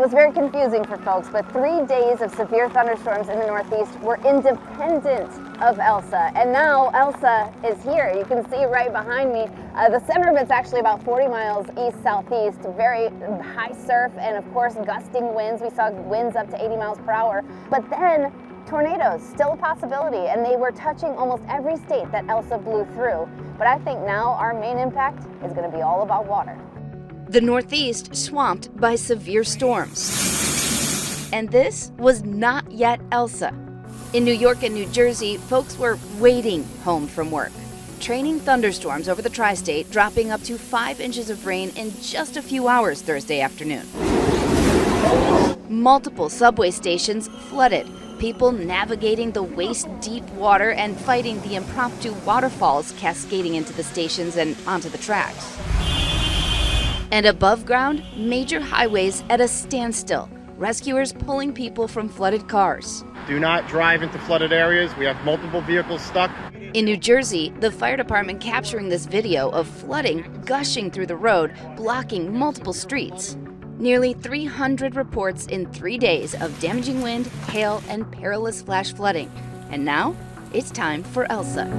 was very confusing for folks, but 3 days of severe thunderstorms in the Northeast were independent of Elsa. And now Elsa is here. You can see right behind me. The center of it's actually about 40 miles east-southeast, very high surf and of course gusting winds. We saw winds up to 80 miles per hour. But then tornadoes, still a possibility, and they were touching almost every state that Elsa blew through. But I think now our main impact is going to be all about water. The Northeast swamped by severe storms. And this was not yet Elsa. In New York and New Jersey, folks were waiting home from work. Training thunderstorms over the tri-state, dropping up to 5 inches of rain in just a few hours Thursday afternoon. Multiple subway stations flooded, people navigating the waist-deep water and fighting the impromptu waterfalls cascading into the stations and onto the tracks. And above ground, major highways at a standstill, rescuers pulling people from flooded cars. Do not drive into flooded areas. We have multiple vehicles stuck. In New Jersey, the fire department capturing this video of flooding gushing through the road, blocking multiple streets. Nearly 300 reports in 3 days of damaging wind, hail, and perilous flash flooding. And now, it's time for Elsa.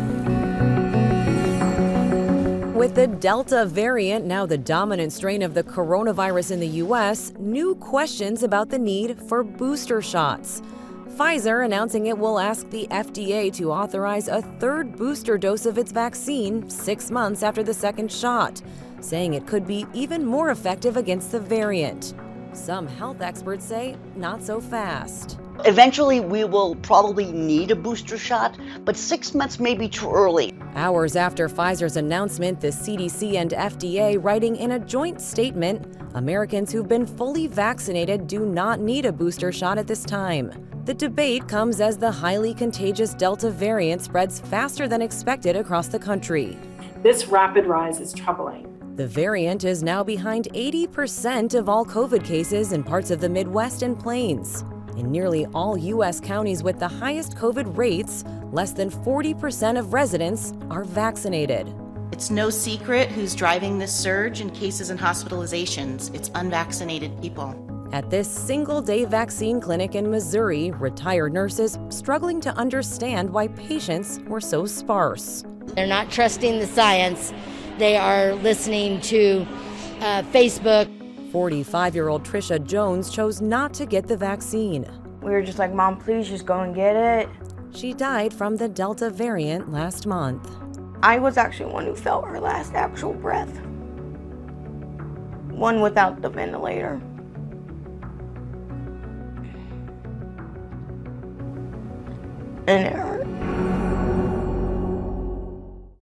With the Delta variant now the dominant strain of the coronavirus in the U.S., new questions about the need for booster shots. Pfizer announcing it will ask the FDA to authorize a third booster dose of its vaccine 6 months after the second shot, saying it could be even more effective against the variant. Some health experts say not so fast. Eventually, we will probably need a booster shot, but 6 months may be too early. Hours after Pfizer's announcement, the CDC and FDA writing in a joint statement, Americans who've been fully vaccinated do not need a booster shot at this time. The debate comes as the highly contagious Delta variant spreads faster than expected across the country. This rapid rise is troubling. The variant is now behind 80% of all COVID cases in parts of the Midwest and Plains. In nearly all U.S. counties with the highest COVID rates, less than 40% of residents are vaccinated. It's no secret who's driving this surge in cases and hospitalizations. It's unvaccinated people. At this single-day vaccine clinic in Missouri, retired nurses struggling to understand why patients were so sparse. They're not trusting the science. They are listening to Facebook. 45-year-old Trisha Jones chose not to get the vaccine. We were just like, Mom, please just go and get it. She died from the Delta variant last month. I was actually one who felt her last actual breath. One without the ventilator. And it hurt.